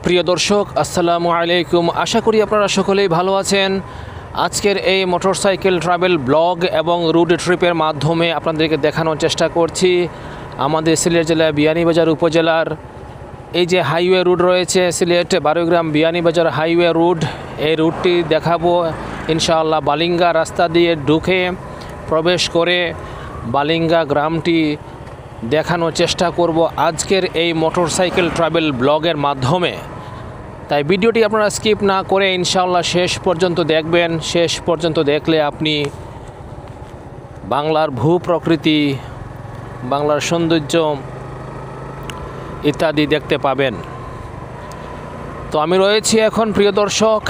প্রিয় দর্শক, আসসালামু আলাইকুম। আশা করি আপনারা সকলেই ভালো আছেন। আজকের এই মোটরসাইকেল ট্রাভেল ব্লগ এবং রোড ট্রিপের মাধ্যমে আপনাদেরকে দেখানোর চেষ্টা করছি আমাদের সিলেট জেলার বিয়ানীবাজার উপজেলার এই যে হাইওয়ে রুট রয়েছে, সিলেট 12 গ্রাম বিয়ানীবাজার হাইওয়ে রুট। এই রুটটি দেখাবো ইনশাআল্লাহ। বালিঙ্গা রাস্তা দিয়ে ঢুকে প্রবেশ করে বালিঙ্গা গ্রামটি দেখানোর চেষ্টা করব আজকের এই মোটরসাইকেল ট্রাভেল ব্লগের মাধ্যমে। তাই ভিডিওটি আপনারা স্কিপ না করে ইনশাআল্লাহ শেষ পর্যন্ত দেখবেন। শেষ পর্যন্ত দেখলে আপনি বাংলার ভূপ্রকৃতি, বাংলার সৌন্দর্য ইত্যাদি দেখতে পাবেন। তো আমি রয়েছি এখন প্রিয় দর্শক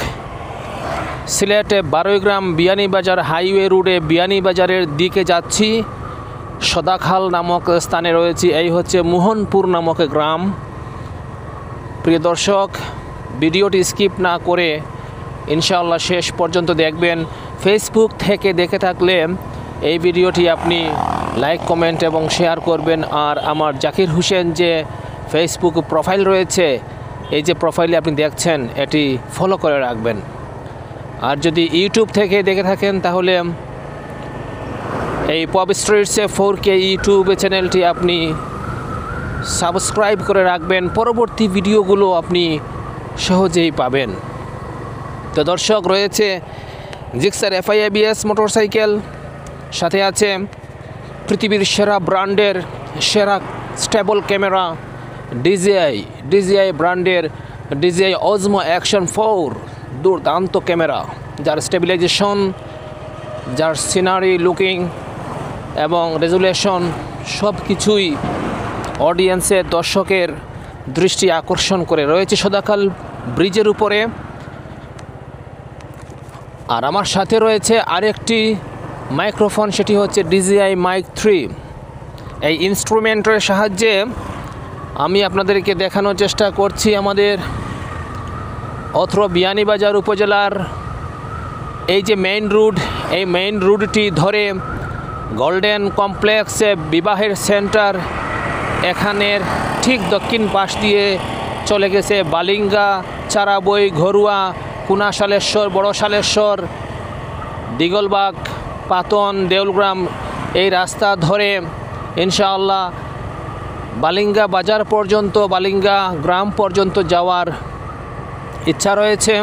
সিলেটে 12 গ্রাম বিয়ানীবাজার হাইওয়ে রোডে বিয়ানীবাজারের দিকে যাচ্ছি। সদাখাল নামক স্থানে রয়েছি। এই হচ্ছে মোহনপুর নামক গ্রাম। প্রিয় দর্শক, ভিডিওটি স্কিপ না করে ইনশাআল্লাহ শেষ পর্যন্ত দেখবেন। ফেসবুক থেকে দেখে থাকলে এই ভিডিওটি আপনি লাইক, কমেন্ট এবং শেয়ার করবেন। আর আমার জাকির হোসেন যে ফেসবুক প্রোফাইল রয়েছে, এই যে প্রোফাইলে আপনি দেখছেন, এটি ফলো করে রাখবেন। আর যদি ইউটিউব থেকে দেখে থাকেন তাহলে এই পপ স্ট্রিটসে 4K ইউটিউব চ্যানেলটি আপনি সাবস্ক্রাইব করে রাখবেন। পরবর্তী ভিডিওগুলো আপনি সহজেই পাবেন। তো দর্শক, রয়েছে জিক্সার FI-ABS মোটরসাইকেল, সাথে আছে পৃথিবীর সেরা ব্র্যান্ডের সেরা স্টেবল ক্যামেরা DJI ব্র্যান্ডের DJI Osmo Action 4 দুর্দান্ত ক্যামেরা, যার স্টেবিলাইজেশন, যার সিনারি লুকিং এবং রেজুলেশন সব কিছুই অডিয়েন্সের, দর্শকের দৃষ্টি আকর্ষণ করে। রয়েছে সদাখাল ব্রিজের উপরে। আর আমার সাথে রয়েছে আরেকটি মাইক্রোফোন, সেটি হচ্ছে DJI Mic 3। এই ইনস্ট্রুমেন্টের সাহায্যে আমি আপনাদেরকে দেখানোর চেষ্টা করছি আমাদের অত্র বিয়ানীবাজার উপজেলার এই যে মেইন রোড, এই মেইন রোডটি ধরে গোল্ডেন কমপ্লেক্সে বিবাহের সেন্টার, এখানের ঠিক দক্ষিণ পাশ দিয়ে চলে গেছে বালিঙ্গা, চারাবই, ঘরুয়া, কুনা সালেশ্বর, বড় সালেশ্বর, দিগলবাগ, পাতন, দেউলগ্রাম। এই রাস্তা ধরে ইনশাআল্লাহ বালিঙ্গা বাজার পর্যন্ত, বালিঙ্গা গ্রাম পর্যন্ত যাওয়ার ইচ্ছা রয়েছে।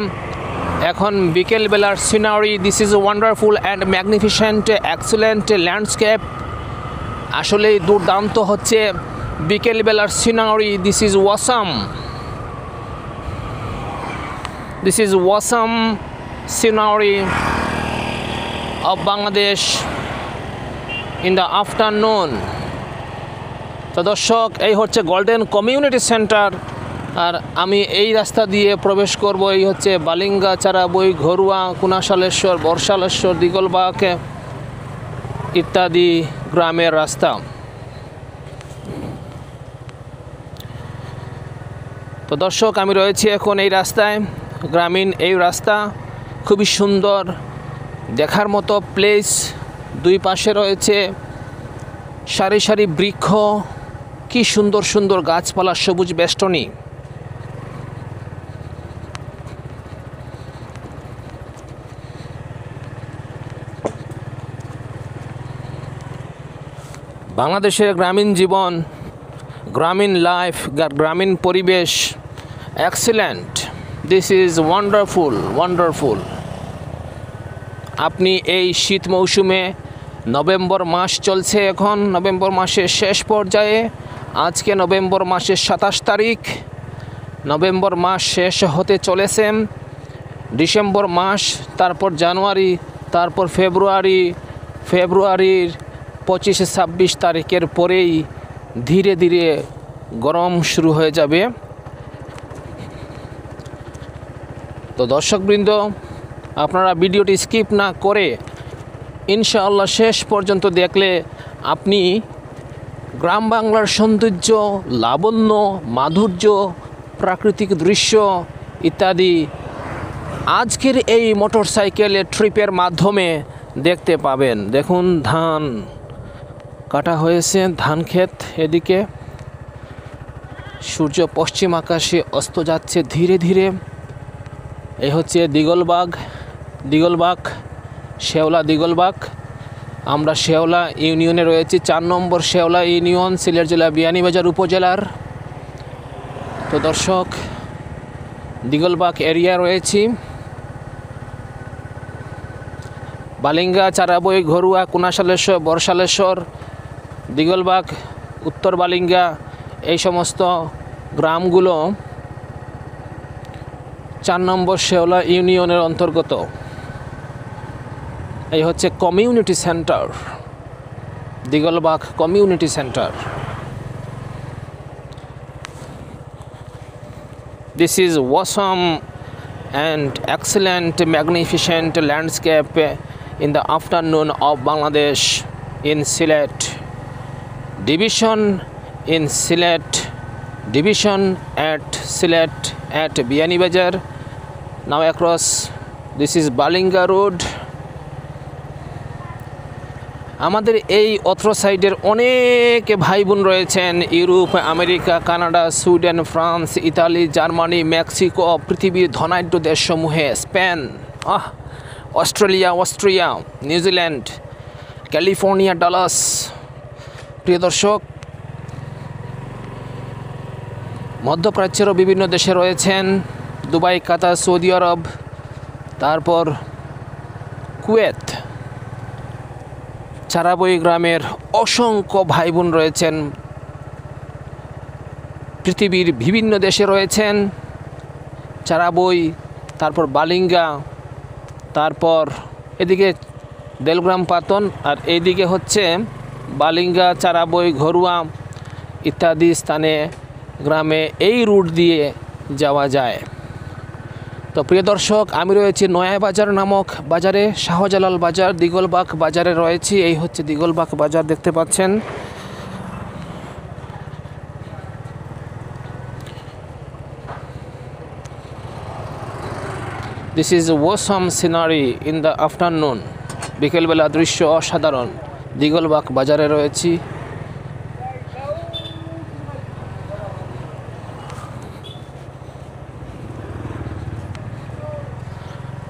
এখন বিকেল বেলার scenery, this is wonderful and magnificent excellent landscape. আসলেই দুর্দান্ত হচ্ছে বিকেল বেলার scenery. This is awesome scenery of Bangladesh in the afternoon. তো দর্শক, এই হচ্ছে গোল্ডেন কমিউনিটি সেন্টার। আর আমি এই রাস্তা দিয়ে প্রবেশ করব। এই হচ্ছে বালিঙ্গা, চারাবই, ঘরুয়া, কুনাশালেশ্বর, বর্ষালেশ্বর, দিগলবাগ ইত্যাদি গ্রামের রাস্তা। তো দর্শক, আমি রয়েছি এখন এই রাস্তায়, গ্রামীণ এই রাস্তা, খুবই সুন্দর দেখার মতো প্লেস। দুই পাশে রয়েছে সারি সারি বৃক্ষ, কি সুন্দর সুন্দর গাছপালা, সবুজ বেষ্টনী। বাংলাদেশের গ্রামীণ জীবন, গ্রামীণ লাইফ, গ্রামীণ পরিবেশ এক্সিলেন্ট। This is wonderful. আপনি এই শীত মৌসুমে, নভেম্বর মাস চলছে এখন, নভেম্বর মাসের শেষ পর্যায়ে, আজকে নভেম্বর মাসের 27 তারিখ। নভেম্বর মাস শেষ হতে চলেছে, ডিসেম্বর মাস, তারপর জানুয়ারি, তারপর ফেব্রুয়ারির 25-26 তারিখের পরেই ধীরে ধীরে গরম শুরু হয়ে যাবে। তো দর্শকবৃন্দ, আপনারা ভিডিওটি স্কিপ না করে ইনশাআল্লাহ শেষ পর্যন্ত দেখলে আপনি গ্রাম বাংলার সৌন্দর্য, লাবণ্য, মাধুর্য, প্রাকৃতিক দৃশ্য ইত্যাদি আজকের এই মোটরসাইকেলের ট্রিপের মাধ্যমে দেখতে পাবেন। দেখুন, ধান কাটা হয়েছে, ধান ক্ষেত এদিকে সূর্য পশ্চিম আকাশে অস্ত যাচ্ছে ধীরে ধীরে। এই হচ্ছে দিগলবাগ শেওলা দিগলবাগ। আমরা শেওলা ইউনিয়নে রয়েছি, 4 নম্বর শেওলা ইউনিয়ন, সিলেট জেলা বিয়ানীবাজার উপজেলার। তো দর্শক, দিগলবাগ এরিয়া রয়েছি। বালিঙ্গা, চারাবই, ঘরুয়া, কোনাশালেশ্বর, বরশালেশ্বর, দিগলবাগ, উত্তর বালিঙ্গা, এই সমস্ত গ্রামগুলো 4 নম্বর শেওলা ইউনিয়নের অন্তর্গত। এই হচ্ছে community centre, Diglabag community centre. This is awesome and excellent, magnificent landscape in the afternoon of Bangladesh in Sylhet division, at Sylhet at Biyanibazar. Now across, this is Balinga Road. আমাদের এই অত্র সাইডের অনেক ভাই বোন রয়েছেন Europe, America, Canada, Sweden, France, Italy, Germany, Mexico, পৃথিবীর ধনাঢ্য দেশসমূহে, Spain, Austria, New Zealand, California, Dallas. প্রিয় দর্শক, মধ্যপ্রাচ্যেরও বিভিন্ন দেশে রয়েছেন, দুবাই, কাতার, সৌদি আরব, তারপর কুয়েত। চারাবই গ্রামের অসংখ্য ভাই বোন রয়েছেন, পৃথিবীর বিভিন্ন দেশে রয়েছেন। চারাবই, তারপর বালিঙ্গা, তারপর এদিকে দেলগ্রাম পাতন, আর এইদিকে হচ্ছে বালিঙ্গা, চারাবই, ঘরুয়া ইত্যাদি স্থানে গ্রামে এই রুট দিয়ে যাওয়া যায়। তো প্রিয় দর্শক, আমি রয়েছি নয়াবাজার নামক বাজারে, শাহজালাল বাজার, দিগলবাগ বাজারে রয়েছি। এই হচ্ছে দিগলবাগ বাজার, দেখতে পাচ্ছেন। This is awesome scenery in the afternoon. বিকেলবেলা দৃশ্য অসাধারণ। দিগলবাগ বাজারে রয়েছি।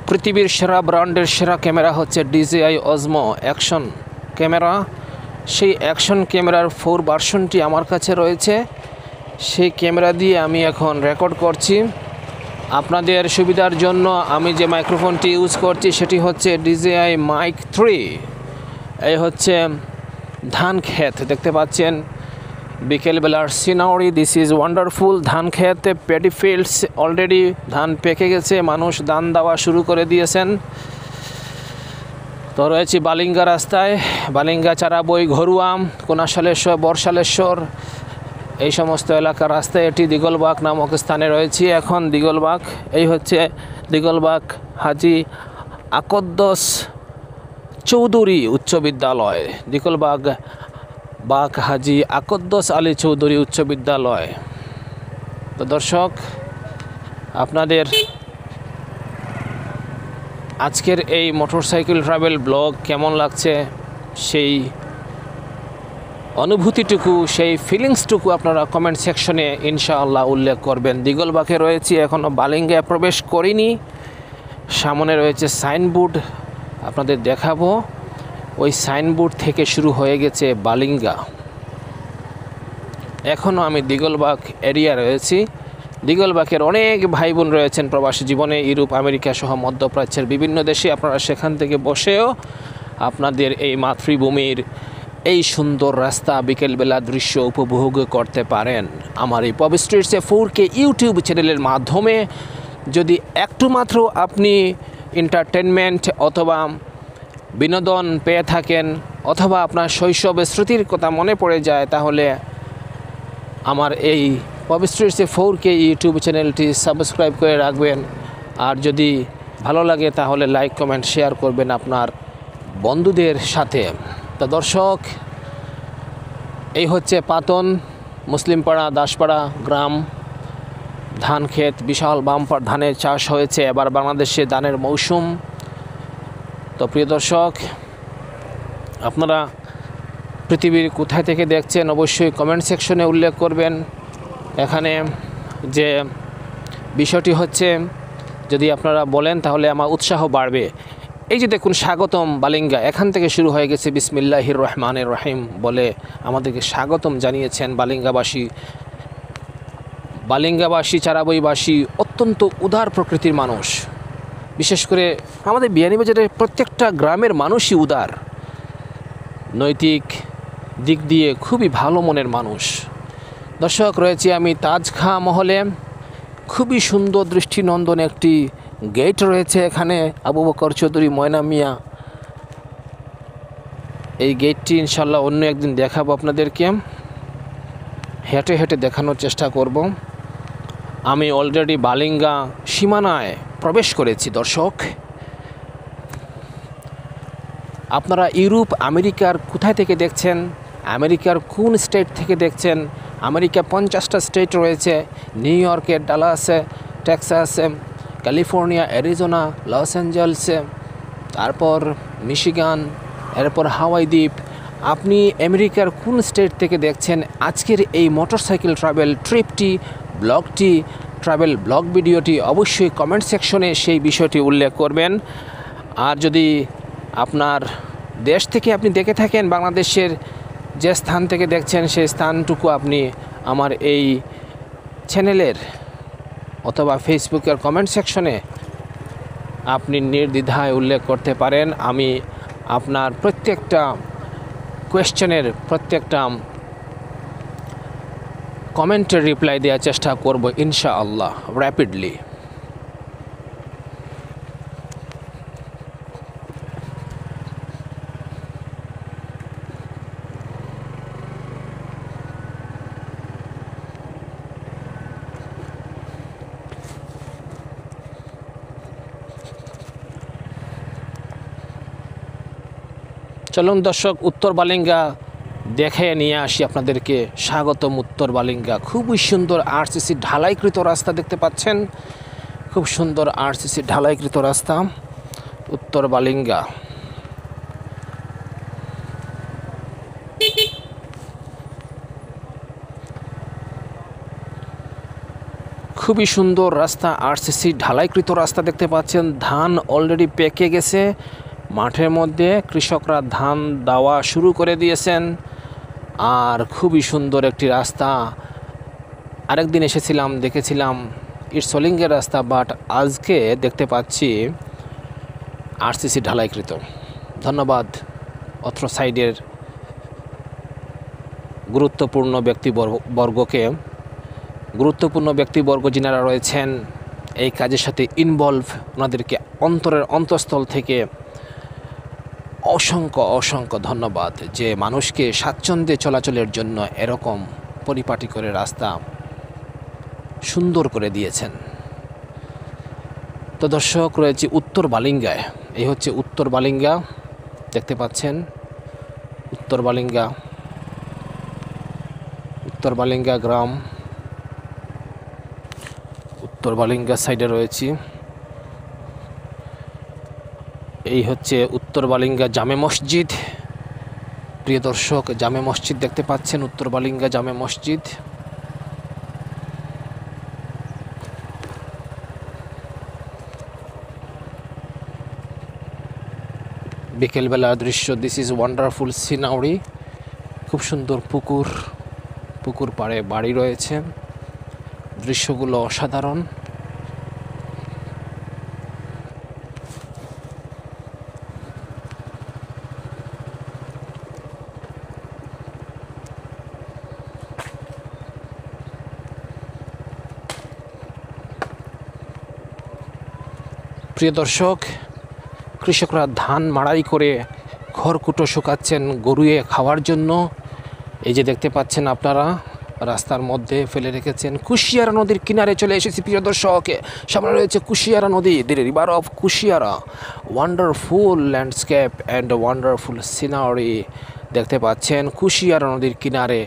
পৃথিবীর সেরা ব্র্যান্ডের সেরা ক্যামেরা হচ্ছে DJI Osmo অ্যাকশন ক্যামেরা। সেই অ্যাকশন ক্যামেরার 4 ভার্সনটি আমার কাছে রয়েছে। সেই ক্যামেরা দিয়ে আমি এখন রেকর্ড করছি। আপনাদের সুবিধার জন্য আমি যে মাইক্রোফোনটি ইউজ করছি সেটি হচ্ছে DJI Mic 3। এই হচ্ছে ধান ক্ষেত, দেখতে পাচ্ছেন বিকেলবেলার সিনারি। This is wonderful. ধান ক্ষেতে প্যাডি ফিল্ডস, অলরেডি ধান পেকে গেছে, মানুষ ধান দেওয়া শুরু করে দিয়েছেন। তো রয়েছি বালিঙ্গা রাস্তায়, বালিঙ্গা, চারাবই, ঘরুয়া, কোনাশালেশ্বর, বরশালেশ্বর, এই সমস্ত এলাকার রাস্তায় এটি দিগলবাগ নামক স্থানে রয়েছি এখন। দিগলবাগ, এই হচ্ছে দিগলবাগ হাজি আকদ্দস চৌধুরী উচ্চ বিদ্যালয়, দিগলবাগ হাজি আকদ্দস আলী চৌধুরী উচ্চ বিদ্যালয়। তো দর্শক, আপনাদের আজকের এই মোটরসাইকেল ট্রাভেল ব্লগ কেমন লাগছে, সেই অনুভূতিটুকু, সেই ফিলিংসটুকু আপনারা কমেন্ট সেকশনে ইনশাআল্লাহ উল্লেখ করবেন। দিগলবাগে রয়েছি, এখনও বালিঙ্গায় প্রবেশ করিনি। সামনে রয়েছে সাইনবোর্ড, আপনাদের দেখাবো। ওই সাইনবোর্ড থেকে শুরু হয়ে গেছে বালিঙ্গা। এখনও আমি দিগলবাগ এরিয়া রয়েছি। দিগলবাগের অনেক ভাই বোন রয়েছেন প্রবাসী জীবনে, ইউরোপ, আমেরিকা সহ মধ্যপ্রাচ্যের বিভিন্ন দেশে। আপনারা সেখান থেকে বসেও আপনাদের এই মাতৃভূমির এই সুন্দর রাস্তা, বিকেলবেলা দৃশ্য উপভোগ করতে পারেন আমার এই পপ স্ট্রিটসে 4K ইউটিউব চ্যানেলের মাধ্যমে। যদি একটু মাত্র আপনি এন্টারটেনমেন্ট অথবা বিনোদন পেয়ে থাকেন, অথবা আপনার শৈশবের স্মৃতির কথা মনে পড়ে যায়, তাহলে আমার এই পপ স্ট্রিটসে 4K ইউটিউব চ্যানেলটি সাবস্ক্রাইব করে রাখবেন। আর যদি ভালো লাগে তাহলে লাইক, কমেন্ট, শেয়ার করবেন আপনার বন্ধুদের সাথে। তো দর্শক, এই হচ্ছে পাতন, মুসলিমপাড়া, দাসপাড়া গ্রাম। ধান ক্ষেত, বিশাল বাম্পার ধানের চাষ হয়েছে, এবার বাংলাদেশে ধানের মৌসুম। তো প্রিয় দর্শক, আপনারা পৃথিবীর কোথায় থেকে দেখছেন অবশ্যই কমেন্ট সেকশনে উল্লেখ করবেন। এখানে যে বিষয়টি হচ্ছে, যদি আপনারা বলেন তাহলে আমার উৎসাহ বাড়বে। এই যে দেখুন স্বাগতম বালিঙ্গা, এখান থেকে শুরু হয়ে গেছে বিসমিল্লাহির রহমানির রহিম বলে আমাদেরকে স্বাগতম জানিয়েছেন বালিঙ্গাবাসী চারাবইবাসী অত্যন্ত উদার প্রকৃতির মানুষ। বিশেষ করে আমাদের বিয়ানীবাজারের প্রত্যেকটা গ্রামের মানুষই উদার, নৈতিক দিক দিয়ে খুবই ভালো মনের মানুষ। দর্শক, রয়েছি আমি তাজ খাঁ মহলে। খুবই সুন্দর দৃষ্টিনন্দন একটি গেট রয়েছে এখানে, আবু বকর চৌধুরী ময়না মিয়া। এই গেটটি ইনশাল্লাহ অন্য একদিন দেখাবো আপনাদেরকে, হেঁটে হেঁটে দেখানোর চেষ্টা করব। আমি অলরেডি বালিঙ্গা সীমানায় প্রবেশ করেছি। দর্শক, আপনারা ইউরোপ আমেরিকার কোথায় থেকে দেখছেন, আমেরিকার কোন স্টেট থেকে দেখছেন? আমেরিকা 50টা স্টেট রয়েছে, নিউ ইয়র্কে, ডালাসে, টেক্সাসে, ক্যালিফোর্নিয়া, অ্যারিজোনা, লস অ্যাঞ্জেলসে, তারপর মিশিগান, এরপর হাওয়াই দ্বীপ। আপনি আমেরিকার কোন স্টেট থেকে দেখছেন আজকের এই মোটরসাইকেল ট্রাভেল ট্রিপটি, ট্রাভেল ব্লগ ভিডিওটি, অবশ্যই কমেন্ট সেকশনে সেই বিষয়টি উল্লেখ করবেন। আর যদি আপনার দেশ থেকে আপনি দেখে থাকেন, বাংলাদেশের যে স্থান থেকে দেখছেন সেই স্থানটুকু আপনি আমার এই চ্যানেলের অথবা ফেসবুকের কমেন্ট সেকশনে আপনি নির্দ্বিধায় উল্লেখ করতে পারেন। আমি আপনার প্রত্যেকটা কোয়েশ্চেনের প্রত্যেকটা কমেন্টের রিপ্লাই দেওয়ার চেষ্টা করব ইনশাআল্লাহ র্যাপিডলি। চলুন দর্শক, উত্তর বালিঙ্গা দেখে নিয়ে আসি আপনাদেরকে। স্বাগতম উত্তর বালিঙ্গা। খুবই সুন্দর আরসিসি ঢালাইকৃত রাস্তা দেখতে পাচ্ছেন, খুব সুন্দর আরসিসি ঢালাইকৃত রাস্তা উত্তর বালিঙ্গা। খুবই সুন্দর রাস্তা, আরসিসি ঢালাইকৃত রাস্তা দেখতে পাচ্ছেন। ধান অলরেডি পেকে গেছে মাঠের মধ্যে, কৃষকরা ধান দেওয়া শুরু করে দিয়েছেন। আর খুবই সুন্দর একটি রাস্তা। আরেকদিন এসেছিলাম, দেখেছিলাম ইটসলিঙ্গের রাস্তা, বাট আজকে দেখতে পাচ্ছি আরসিসি ঢালাইকৃত। ধন্যবাদ অত্র সাইডের গুরুত্বপূর্ণ ব্যক্তিবর্গ যিনারা রয়েছেন এই কাজের সাথে ইনভলভ, ওনাদেরকে অন্তরের অন্তঃস্থল থেকে অসংখ্য ধন্যবাদ, যে মানুষকে স্বাচ্ছন্দ্যে চলাচলের জন্য এরকম পরিপাটি করে রাস্তা সুন্দর করে দিয়েছেন। তো দর্শক, রয়েছে উত্তর বালিঙ্গায়। এই হচ্ছে উত্তর বালিঙ্গা, দেখতে পাচ্ছেন উত্তর বালিঙ্গা গ্রাম। উত্তর বালিঙ্গা সাইডে রয়েছি। এই হচ্ছে উত্তর বালিঙ্গা জামে মসজিদ। প্রিয় দর্শক, জামে মসজিদ দেখতে পাচ্ছেন, উত্তর বালিঙ্গা জামে মসজিদ। বিকেলবেলার দৃশ্য। This is wonderful scenery. খুব সুন্দর পুকুর পাড়ে বাড়ি রয়েছে, দৃশ্যগুলো অসাধারণ। প্রিয় দর্শক, কৃষকরা ধান মাড়াই করে খড়কুটো শুকাচ্ছেন গরুয়ে খাওয়ার জন্য। এই যে দেখতে পাচ্ছেন আপনারা, রাস্তার মধ্যে ফেলে রেখেছেন। কুশিয়ারা নদীর কিনারে চলে এসেছি প্রিয় দর্শক। সামনে রয়েছে কুশিয়ারা নদী, the river of Kushiyara. Wonderful landscape and wonderful scenery দেখতে পাচ্ছেন কুশিয়ারা নদীর কিনারে।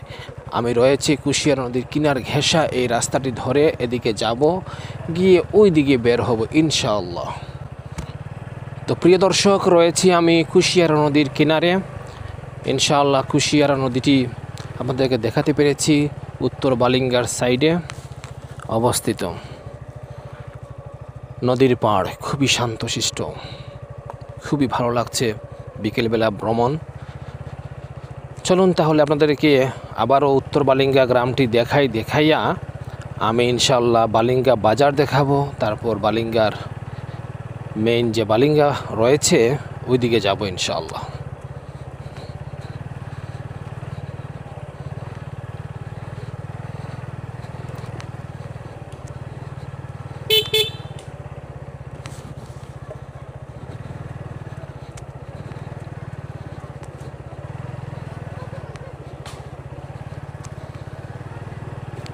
আমি রয়েছি কুশিয়ারা নদীর কিনার ঘেঁষা এই রাস্তাটি ধরে এদিকে যাব, গিয়ে ওই দিকে বের হব ইনশাআল্লাহ। তো প্রিয় দর্শক, রয়েছি আমি কুশিয়ারা নদীর কিনারে। ইনশাআল্লাহ কুশিয়ারা নদীটি আপনাদেরকে দেখাতে পেরেছি। উত্তর বালিঙ্গার সাইডে অবস্থিত। নদীর পাড় খুবই শান্তশিষ্ট, খুবই ভালো লাগছে বিকেলবেলা ভ্রমণ। চলুন তাহলে আপনাদেরকে আবারও উত্তর বালিঙ্গা গ্রামটি দেখাইয়া আমি ইনশাল্লাহ বালিঙ্গা বাজার দেখাবো, তারপর বালিঙ্গার মেইন যে বালিঙ্গা রয়েছে ওই দিকে যাবো ইনশাল্লাহ।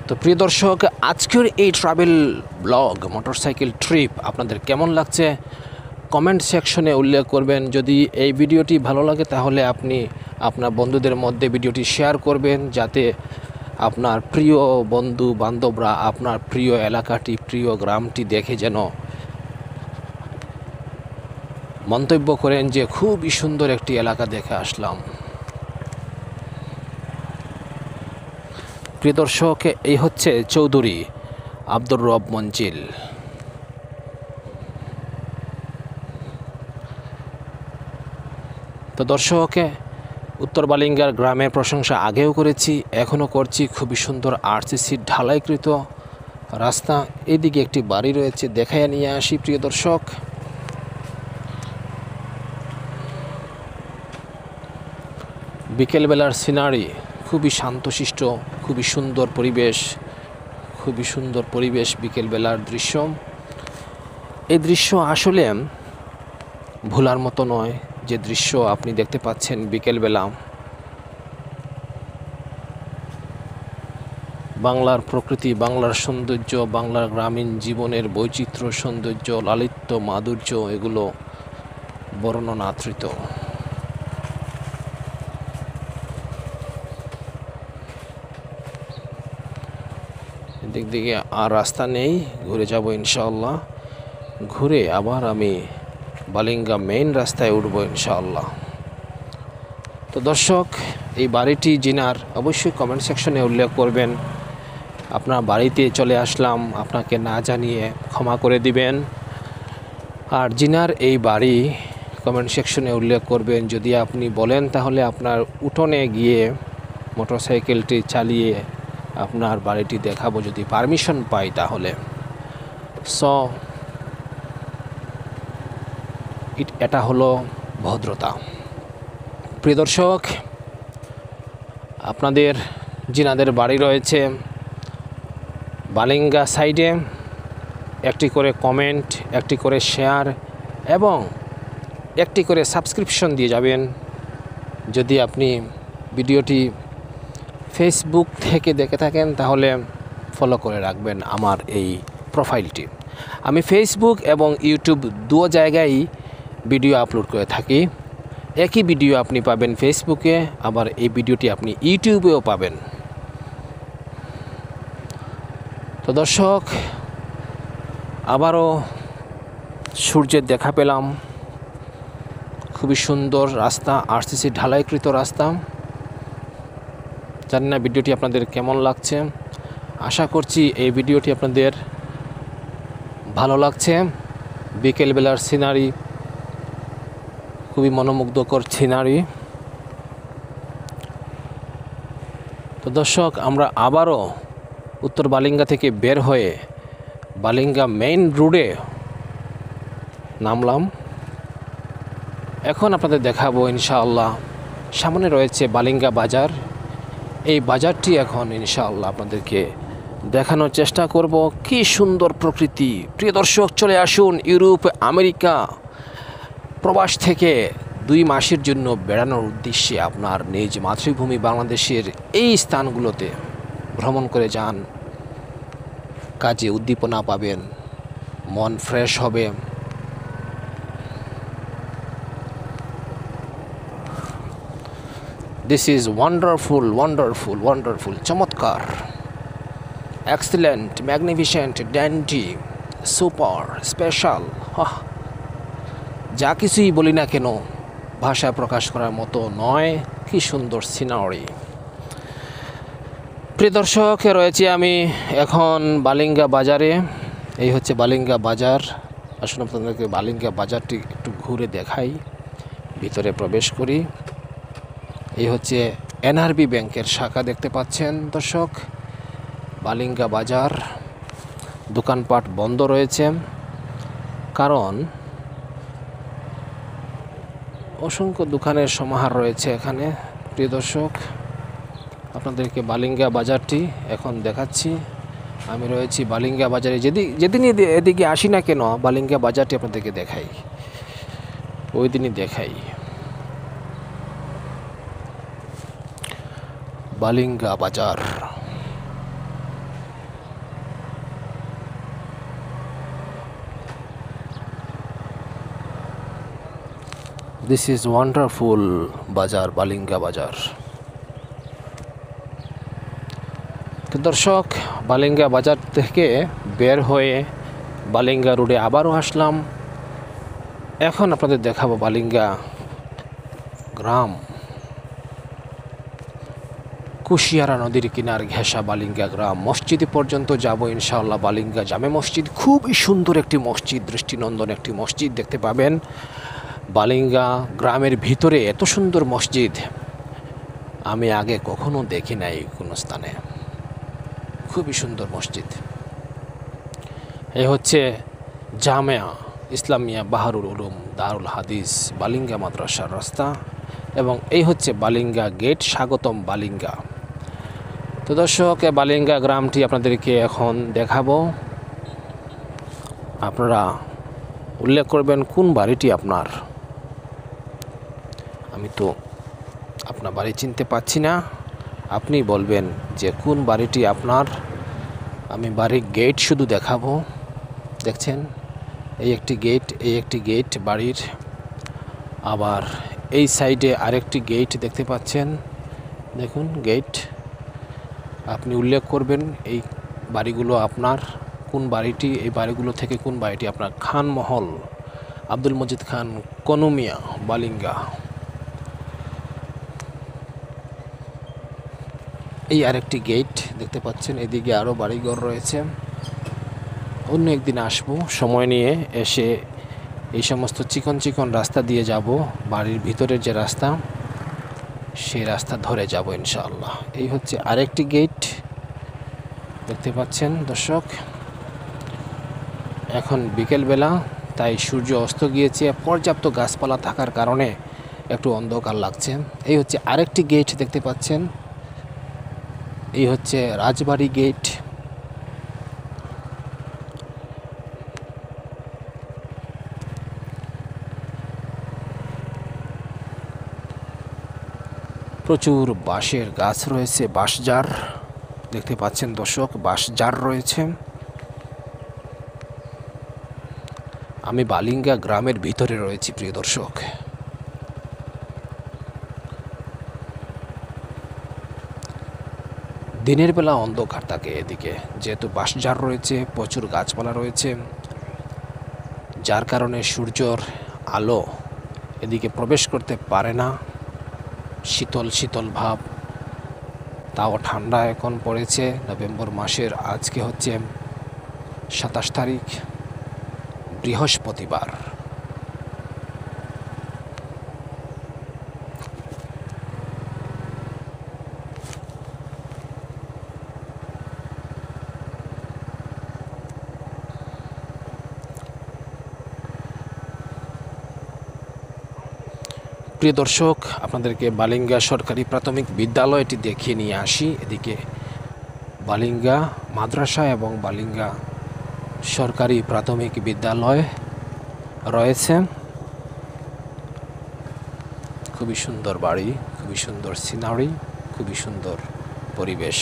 তো প্রিয় দর্শক, আজকের এই ট্রাভেল ব্লগ মোটরসাইকেল ট্রিপ আপনাদের কেমন লাগছে কমেন্ট সেকশনে উল্লেখ করবেন। যদি এই ভিডিওটি ভালো লাগে তাহলে আপনি আপনার বন্ধুদের মধ্যে ভিডিওটি শেয়ার করবেন, যাতে আপনার প্রিয় বন্ধু বান্ধবরা আপনার প্রিয় এলাকাটি, প্রিয় গ্রামটি দেখে যেন মন্তব্য করেন যে খুবই সুন্দর একটি এলাকা দেখে আসলাম। প্রিয় দর্শক, এই হচ্ছে চৌধুরী আব্দুর রব মঞ্জিল। তো দর্শক, উত্তর বালিঙ্গার গ্রামের প্রশংসা আগেও করেছি, এখনও করছি। খুবই সুন্দর আরসিসি ঢালাইকৃত রাস্তা। এদিকে একটি বাড়ি রয়েছে, দেখাইয়া নিয়ে আসি প্রিয় দর্শক। বিকেলবেলার সিনারি খুবই শান্তশিষ্ট, খুবই সুন্দর পরিবেশ, বিকেলবেলার দৃশ্য। এই দৃশ্য আসলে ভোলার মতো নয়। যে দৃশ্য আপনি দেখতে পাচ্ছেন বিকেলবেলা, বাংলার প্রকৃতি, বাংলার সৌন্দর্য, বাংলার গ্রামীণ জীবনের বৈচিত্র্য, সৌন্দর্য, লালিত্য, মাধুর্য, এগুলো বর্ণনাতৃত। দিক দিকে আর রাস্তা নেই, ঘুরে যাব ইনশাআল্লাহ। ঘুরে আবার আমি বালিঙ্গা মেইন রাস্তায় উঠবো ইনশাআল্লাহ। তো দর্শক, এই বাড়িটি জিনার অবশ্যই কমেন্ট সেকশনে উল্লেখ করবেন। আপনার বাড়িতে চলে আসলাম, আপনাকে না জানিয়ে ক্ষমা করে দিবেন। আর জিনার এই বাড়ি কমেন্ট সেকশনে উল্লেখ করবেন। যদি আপনি বলেন তাহলে আপনার উঠোনে গিয়ে মোটরসাইকেলটি চালিয়ে আপনার বাড়িটি দেখাবো, যদি পারমিশন পাই তাহলে। এটা হলো ভদ্রতা। প্রিয় দর্শক, আপনাদের জিনাদের বাড়ি রয়েছে বালিঙ্গা সাইডে। একটি করে কমেন্ট, একটি করে শেয়ার এবং একটি করে সাবস্ক্রিপশন দিয়ে যাবেন। যদি আপনি ভিডিওটি ফেসবুক থেকে দেখে থাকেন তাহলে ফলো করে রাখবেন আমার এই প্রোফাইলটি। আমি ফেসবুক এবং ইউটিউব দুটো জায়গায় ভিডিও আপলোড করে থাকি। একই ভিডিও আপনি পাবেন ফেসবুকে, আবার এই ভিডিওটি আপনি ইউটিউবেও পাবেন। তো দর্শক, আবারও সূর্যের দেখা পেলাম। খুবই সুন্দর রাস্তা, আরসিসি ঢালাইকৃত রাস্তা। জানি না ভিডিওটি আপনাদের কেমন লাগছে। আশা করছি এই ভিডিওটি আপনাদের ভালো লাগছে। বিকেলবেলার সিনারি খুবই মনোমুগ্ধকর সিনারি। তো দর্শক, আমরা আবারও উত্তর বালিঙ্গা থেকে বের হয়ে বালিঙ্গা মেইন রোডে নামলাম। এখন আপনাদের দেখাবো ইনশাআল্লাহ, সামনে রয়েছে বালিঙ্গা বাজার। এই বাজারটি এখন ইনশাআল্লাহ আপনাদেরকে দেখানোর চেষ্টা করব। কি সুন্দর প্রকৃতি। প্রিয় দর্শক, চলে আসুন ইউরোপ, আমেরিকা প্রবাস থেকে 2 মাসের জন্য বেড়ানোর উদ্দেশ্যে আপনার নিজ মাতৃভূমি বাংলাদেশের এই স্থানগুলোতে ভ্রমণ করে যান। কাজে উদ্দীপনা পাবেন, মন ফ্রেশ হবে। দিস ইজ ওয়ান্ডারফুল, চমৎকার, excellent, magnificent, dandy, super, special. যা কিছুই বলি না কেন ভাষায় প্রকাশ করার মতো নয়। কি সুন্দর সিনারি। প্রিয় দর্শক, রয়েছি আমি এখন বালিঙ্গা বাজারে। এই হচ্ছে বালিঙ্গা বাজার। আসুন আপনাদেরকে বালিঙ্গা বাজারটি একটু ঘুরে দেখাই, ভিতরে প্রবেশ করি। এই হচ্ছে এনআরবি ব্যাংকের শাখা দেখতে পাচ্ছেন দর্শক। বালিঙ্গা বাজার, দোকানপাট বন্ধ রয়েছে, কারণ অসংখ্য দোকানের সমাহার রয়েছে এখানে। প্রিয় দর্শক, আপনাদেরকে বালিঙ্গা বাজারটি এখন দেখাচ্ছি। আমি রয়েছি বালিঙ্গা বাজারে। যেদিনই এদিকে আসি না কেন, বালিঙ্গা বাজারটি আপনাদেরকে দেখাই, ওই দিনই দেখাই। বালিঙ্গা বাজার, দিস ইজ ওয়ান্ডারফুল বাজার, বালিঙ্গা বাজার। দর্শক, বালিঙ্গা বাজার থেকে বের হয়ে বালিঙ্গা রোডে আবারও আসলাম। এখন আপনাদের দেখাবো বালিঙ্গা গ্রাম। কুশিয়ারা নদীর কিনার ঘেঁষা বালিঙ্গা গ্রাম। মসজিদ পর্যন্ত যাব ইনশাআল্লাহ। বালিঙ্গা জামে মসজিদ খুবই সুন্দর একটি মসজিদ, দৃষ্টিনন্দন একটি মসজিদ দেখতে পাবেন। বালিঙ্গা গ্রামের ভিতরে এত সুন্দর মসজিদ আমি আগে কখনো দেখি নাই কোনো স্থানে। খুবই সুন্দর মসজিদ। এই হচ্ছে জামিয়া ইসলামিয়া বাহারুল উলুম দারুল হাদিস বালিঙ্গা মাদ্রাসার রাস্তা, এবং এই হচ্ছে বালিঙ্গা গেট, স্বাগতম বালিঙ্গা। তো দর্শক, বালিঙ্গা গ্রামটি আপনাদেরকে এখন দেখাবো। আপনারা উল্লেখ করবেন কোন বাড়িটি আপনার। আমি তো আপনার বাড়ি চিনতে পাচ্ছি না, আপনি বলবেন যে কোন বাড়িটি আপনার। আমি বাড়ির গেট শুধু দেখাবো। দেখছেন, এই একটি গেট, এই একটি গেট বাড়ির। আবার এই সাইডে আরেকটি গেট দেখতে পাচ্ছেন, দেখুন গেট। আপনি উল্লেখ করবেন এই বাড়িগুলো আপনার, কোন বাড়িটি, এই বাড়িগুলো থেকে কোন বাড়িটি আপনার। খানমহল আব্দুল মজিদ খান কনুমিয়া বালিঙ্গা। এই আরেকটি গেট দেখতে পাচ্ছেন। এদিকে আরও বাড়িঘর রয়েছে। অন্য একদিন আসবো সময় নিয়ে, এসে এই সমস্ত চিকন চিকন রাস্তা দিয়ে যাব। বাড়ির ভিতরের যে রাস্তা, সেই রাস্তা ধরে যাব ইনশাআল্লাহ। এই হচ্ছে আরেকটি গেট দেখতে পাচ্ছেন দর্শক। এখন বিকেলবেলা, তাই সূর্য অস্ত গিয়েছে। পর্যাপ্ত গাছপালা থাকার কারণে একটু অন্ধকার লাগছে। এই হচ্ছে আরেকটি গেট দেখতে পাচ্ছেন। এই হচ্ছে রাজবাড়ি গেট। প্রচুর বাঁশের গাছ রয়েছে, বাঁশঝাড় দেখতে পাচ্ছেন দর্শক, বাঁশঝাড় রয়েছে। আমি বালিঙ্গা গ্রামের ভিতরে রয়েছি প্রিয় দর্শক। দিনের বেলা অন্ধকার থাকে এদিকে, যেহেতু বাঁশঝাড় রয়েছে, প্রচুর গাছপালা রয়েছে, যার কারণে সূর্যর আলো এদিকে প্রবেশ করতে পারে না। শীতল শীতল ভাব, তাও ঠান্ডা এখন পড়েছে। নভেম্বর মাসের আজকে হচ্ছে 27 তারিখ, বৃহস্পতিবার। প্রিয় দর্শক, আপনাদেরকে বালিঙ্গা সরকারি প্রাথমিক বিদ্যালয়টি দেখিয়ে নিয়ে আসি। এদিকে বালিঙ্গা মাদ্রাসা এবং বালিঙ্গা সরকারি প্রাথমিক বিদ্যালয় রয়েছে। খুবই সুন্দর বাড়ি, খুবই সুন্দর সিনারি, খুবই সুন্দর পরিবেশ।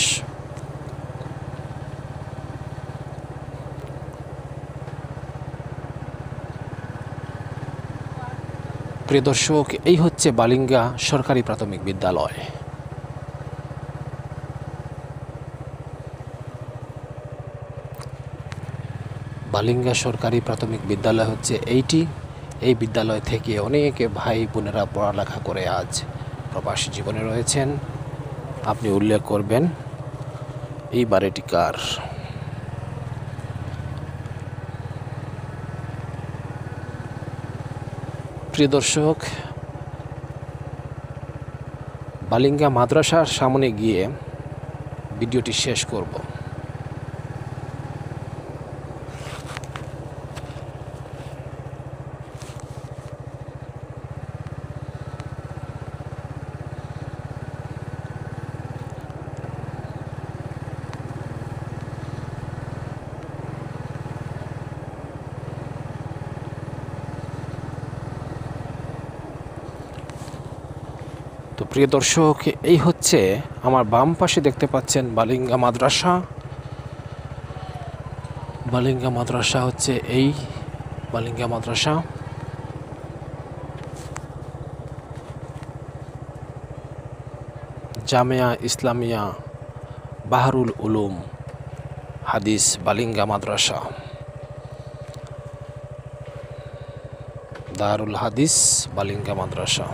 প্রিয় দর্শক, এই হচ্ছে বালিঙ্গা সরকারি প্রাথমিক বিদ্যালয়। বালিঙ্গা সরকারি প্রাথমিক বিদ্যালয় হচ্ছে এইটি। এই বিদ্যালয় থেকে অনেক ভাই বোনেরা পড়ালেখা করে আজ প্রবাসী জীবনে রয়েছেন। আপনি উল্লেখ করবেন এই বাড়িটি কার? প্রিয় দর্শক, বালিঙ্গা মাদ্রাসার সামনে গিয়ে ভিডিওটি শেষ করব। তো প্রিয় দর্শক, এই হচ্ছে আমার বাম পাশে দেখতে পাচ্ছেন বালিঙ্গা মাদ্রাসা। বালিঙ্গা মাদ্রাসা হচ্ছে এই বালিঙ্গা মাদ্রাসা। জামিয়া ইসলামিয়া বাহারুল উলুম হাদিস বালিঙ্গা মাদ্রাসা, দারুল হাদিস বালিঙ্গা মাদ্রাসা।